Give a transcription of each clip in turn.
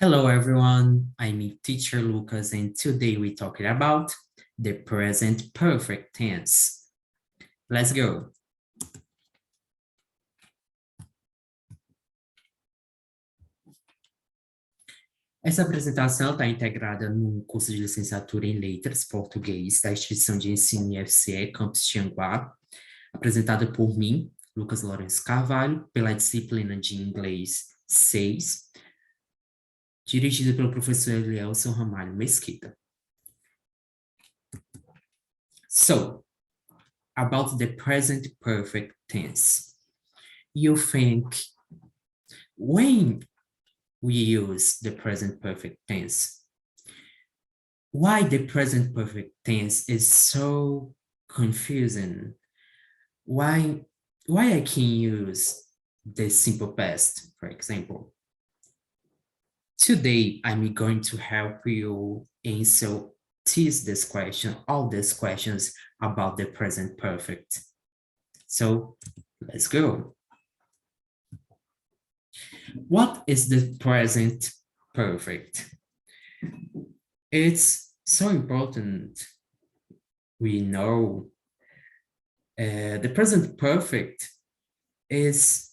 Hello everyone, I'm teacher Lucas and today we're talking about the present perfect tense. Let's go. Essa apresentação está integrada no curso de licenciatura em Letras Português da Instituição de Ensino IFCE Campus Tianguá, apresentada por mim, Lucas Lourenço Carvalho, pela disciplina de Inglês 6, dirigida pelo professor Elielson Ramalho Mesquita. So, about the present perfect tense. You think when we use the present perfect tense, why the present perfect tense is so confusing? Why I can use the simple past, for example? Today, I'm going to help you answer all these questions about the present perfect. So let's go. What is the present perfect? It's so important we know the present perfect is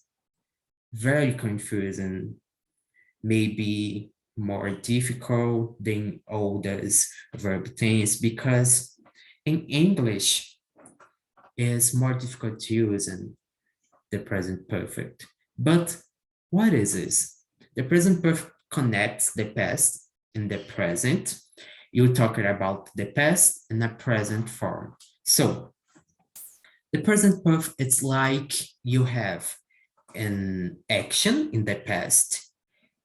very confusing, maybe more difficult than all those verb tense because in English it's more difficult to use in the present perfect. But what is this? The present perfect connects the past and the present. You're talking about the past and the present form. So the present perfect, it's like you have an action in the past,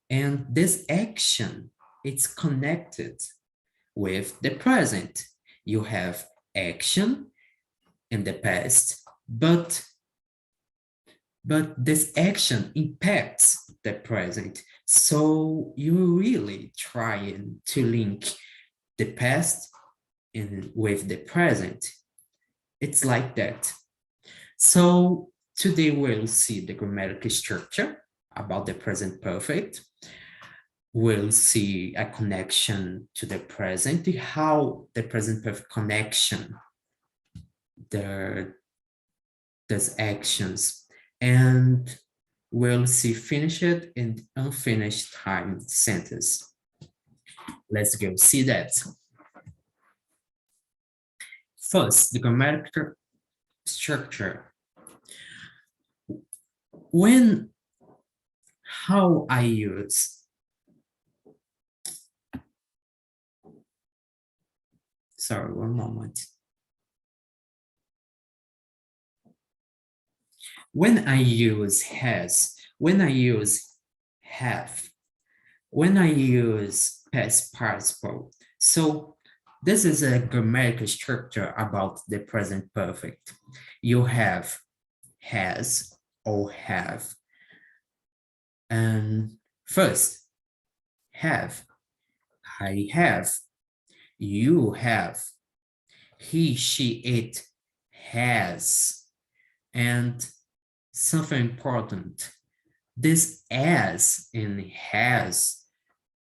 and this action, it's connected with the present. You have action in the past, but this action impacts the present. So you're really trying to link the past with the present. It's like that. So today we'll see the grammatical structure about the present perfect. We'll see a connection to the present, how the present perfect connection, those actions, and we'll see finished and unfinished time sentence. Let's go see that. First, the grammatical structure. How I use. Sorry, one moment. When I use has, when I use have, when I use past participle. So this is a grammatical structure about the present perfect. You have has or have. And first, have. I have. You have. He, she, it has. And something important, this as in has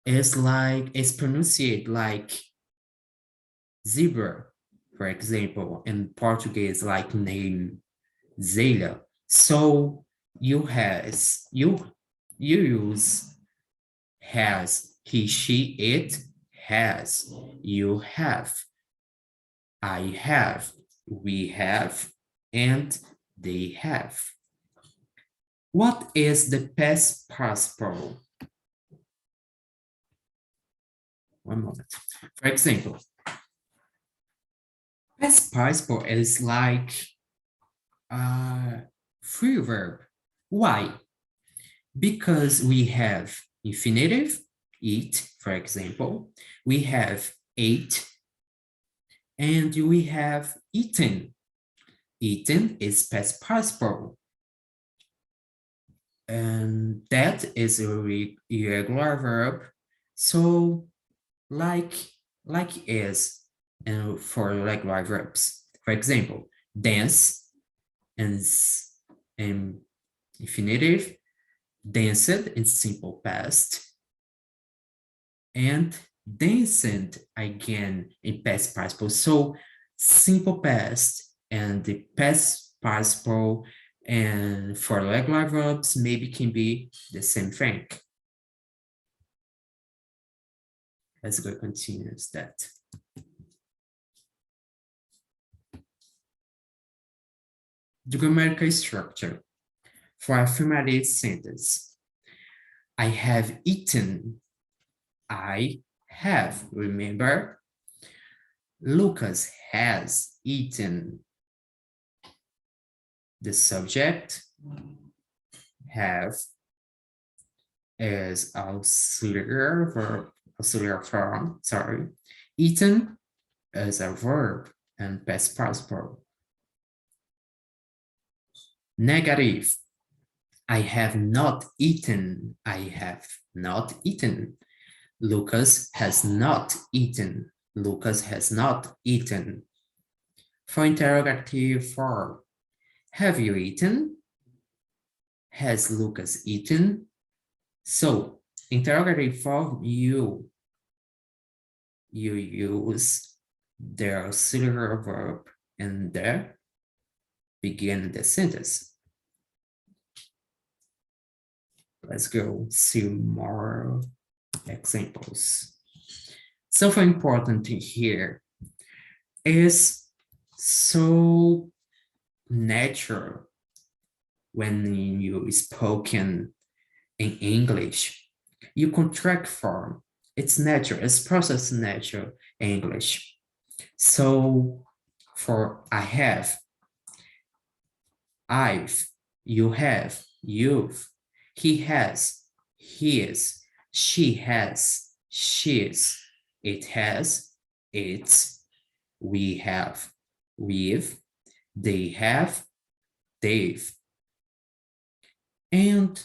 is pronounced like zebra, for example, in Portuguese, like name Zélia. So you use has, he, she, it has, you have, I have, we have, and they have. What is the past participle? One moment. For example, past participle is like a free verb. Why? Because we have infinitive, eat, for example, we have ate, and we have eaten. Eaten is past participle. And that is a irregular verb. So like is and for regular verbs. For example, dance and infinitive, danced in simple past, and danced again in past participle. So simple past and the past participle and for regular verbs maybe can be the same thing. Let's go continue that. The grammatical structure for affirmative sentence. I have eaten. I have, remember? Lucas has eaten. The subject, have, is auxiliary verb, auxiliary form, sorry. Eaten is a verb and past participle. Negative. I have not eaten. I have not eaten. Lucas has not eaten. Lucas has not eaten. For interrogative form, have you eaten? Has Lucas eaten? So, interrogative form, you use the auxiliary verb and the begin the sentence. Let's go see more examples. Something important here is so natural when you spoken in English. You contract form. It's natural. It's processed natural English. So for I have, I've, you have, you've, he has, his, she has, she's, it has, it's, we have, we've, they have, they've. And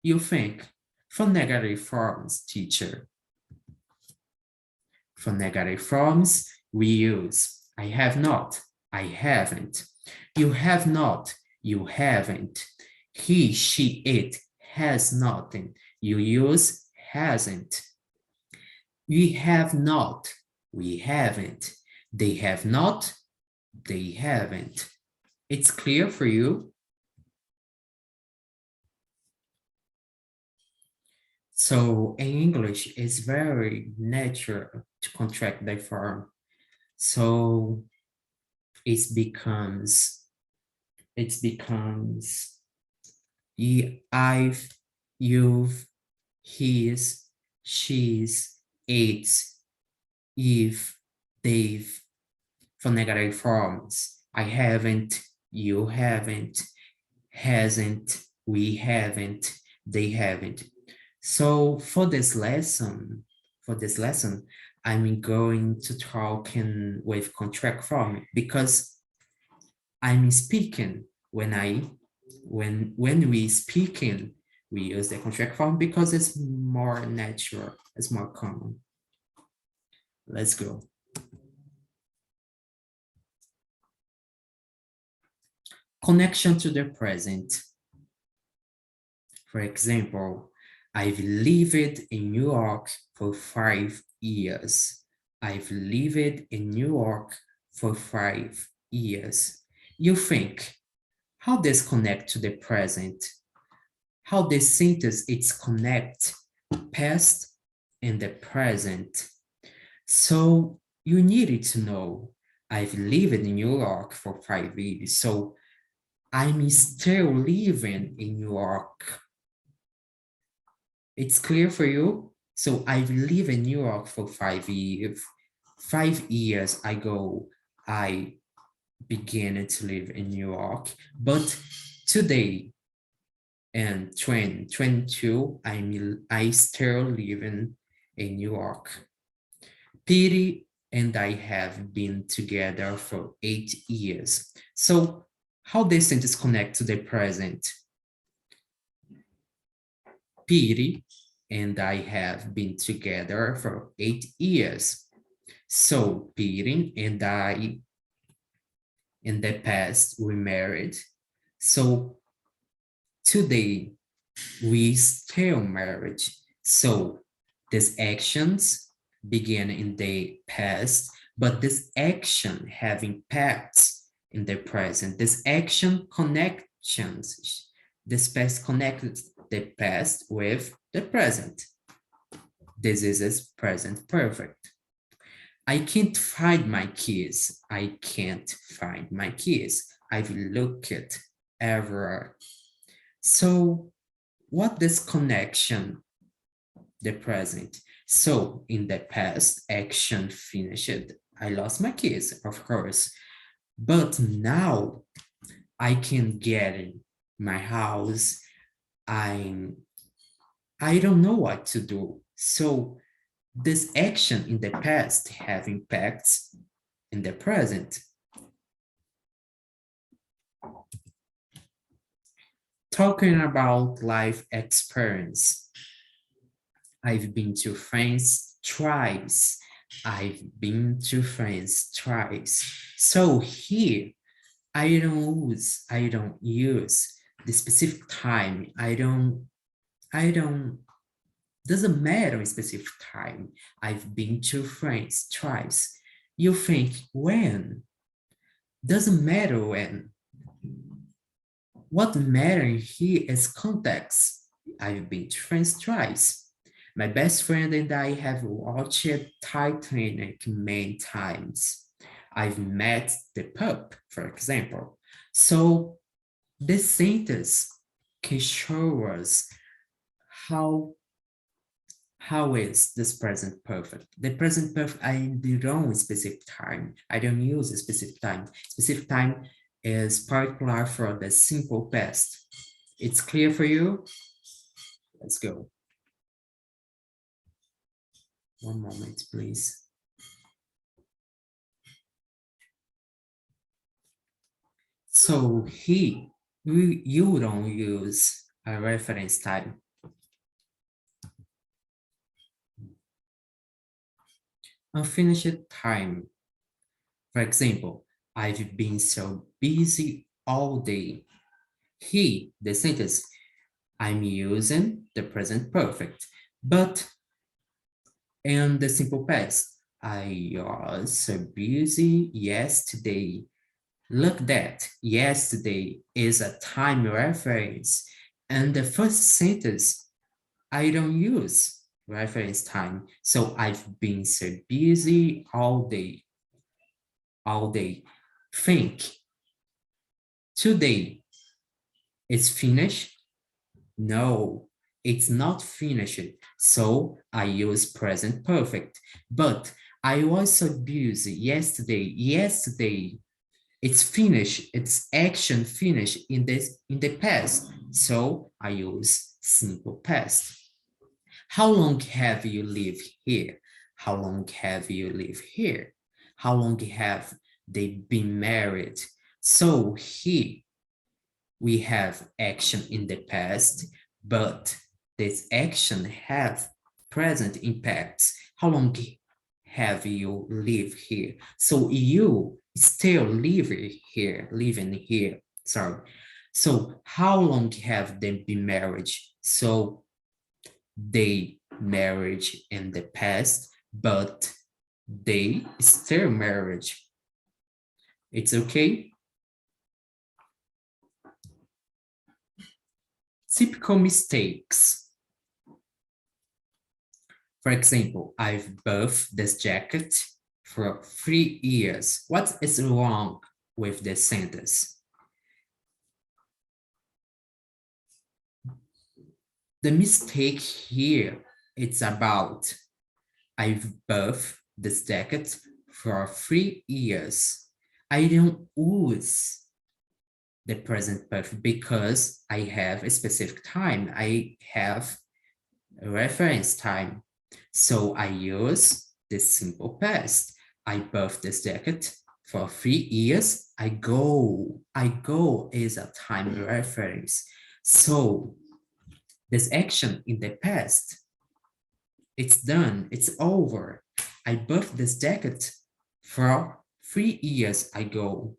you think, for negative forms, teacher. For negative forms, we use I have not, I haven't. You have not, you haven't. He, she, it has nothing. You use hasn't. We have not, we haven't. They have not, they haven't. It's clear for you? So in English, it's very natural to contract the form. So it becomes I've, you've, he's, she's, it's, if, they've. For negative forms, I haven't, you haven't, hasn't, we haven't, they haven't. So for this lesson, I'm going to talk with contract form because I'm speaking when we speaking, we use the contract form because it's more natural, it's more common. Let's go. Connection to the present. For example, I've lived in New York for 5 years. I've lived in New York for 5 years. You think, how this connect to the present? How this sentence it's connect past and the present? So you needed to know, I've lived in New York for 5 years. So I'm still living in New York. It's clear for you? So I've lived in New York for 5 years. 5 years ago, I began to live in New York. But today, in 2022, I still living in New York. Piri and I have been together for 8 years. So how this sentence connect to the present? Piri and I have been together for 8 years. So Piri and I, in the past, we married. So today, we still married. So These actions began in the past, but this action have impacts in the present. This action connections, this past connects the past with the present. This is a present perfect. I can't find my keys. I can't find my keys. I've looked everywhere. So what this connection, the present? So in the past, action finished. I lost my keys, of course. But now I can get in my house. I don't know what to do. So this action in the past have impacts in the present. Talking about life experience. I've been to France twice. I've been to France twice. So here, I don't use the specific time. Doesn't matter a specific time. I've been to France twice. You think when? Doesn't matter when. What matters here is context. I've been to France twice. My best friend and I have watched Titanic many times. I've met the Pope, for example. So this sentence can show us how is this present perfect? The present perfect, I don't specific time. I don't use a specific time. Specific time is particular for the simple past. It's clear for you? Let's go. One moment, please. So you don't use a reference time. Unfinished time. For example, I've been so busy all day. The sentence, I'm using the present perfect, but in the simple past, I was so busy yesterday. Look that yesterday is a time reference. And the first sentence, I don't use reference time. So I've been so busy all day. All day. Think. Today. It's finished? No, it's not finished. So I use present perfect. But I was so busy yesterday. Yesterday, it's finished. It's action finished in the past. So I use simple past. How long have you lived here? How long have you lived here? How long have they been married? So here we have action in the past, but this action have present impacts. How long have you lived here? So you still living here, sorry. So how long have they been married? So they married in the past, but they still married. It's okay? Typical mistakes. For example, I've bought this jacket for 3 years. What is wrong with this sentence? The mistake here, it's about I've bought this jacket for 3 years. I don't use the present perfect because I have a specific time. I have a reference time. So I use this simple past. I bought this jacket for 3 years. I go is a time reference. So this action in the past, it's done, it's over. I bought this jacket for 3 years ago.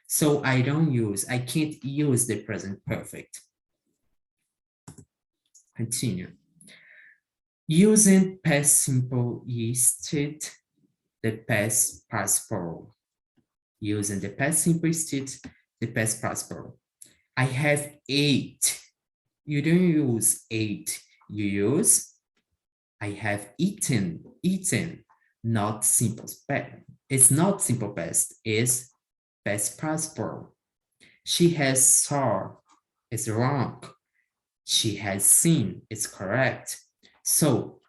So I can't use the present perfect. Continue. Using past simple instead the past participle. Using the past simple instead the past participle. I have 8. You don't use 8. You use I have eaten, eaten, not simple past. It's not simple past, it's past participle. She has saw, it's wrong. She has seen, it's correct. So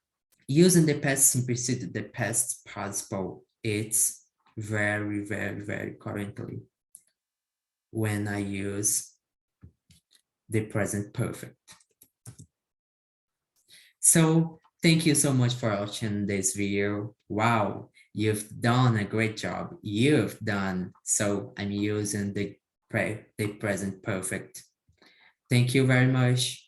using the past simplicity, the past participle, it's very, very, very currently when I use the present perfect. So thank you so much for watching this video. Wow, you've done a great job. You've done. So I'm using the present perfect. Thank you very much.